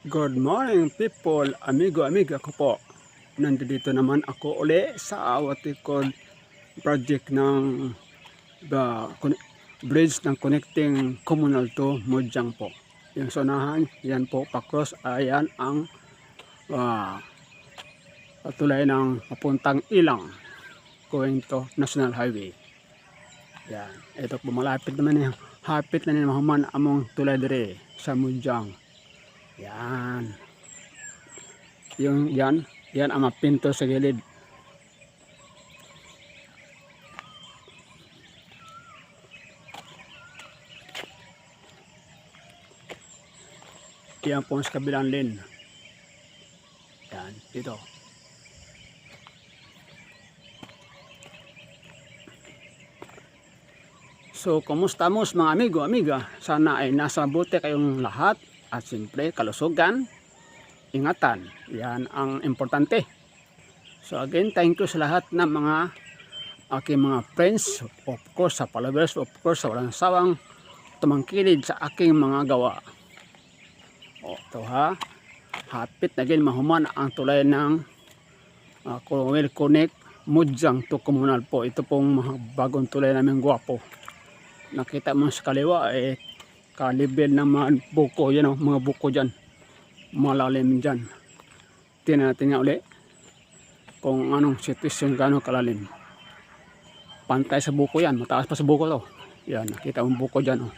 Good morning people, amiga ko po. Nandito naman ako uli sa Awatikod project ng bridge ng connecting communal to Mojang po. Yung sonahan, yan po pa-cross, ayan ang tulay ng papuntang Ilang going to National Highway. Yan, ito po malapit naman hapit na mahuman among tulay dire sa Mojang. Yan. Yan ang mapinto sa gilid. Yan po sa kabilang lane. Yan, dito. So, kumusta mo mga amiga? Sana ay nasa buti kayong lahat at siyempre kalusugan, ingatan. Yan ang importante. So again, thank you sa lahat ng mga aking mga friends, of course sa followers, of course sa walang sawang tumangkilid sa aking mga gawa. O, ito ha, hapit na din mahuman ang tulay ng will connect Mojang to Communal po. Ito pong mga bagong tulay namin gwapo. Nakita mo sa kaliwa kalibel ng mga buko, yan mga buko dyan, malalim dyan. Tingnan natin nga uli kung anong sitwasyon, gano'ng kalalim. Pantay sa buko yan, mataas pa sa buko to. Yan, nakita mo buko dyan.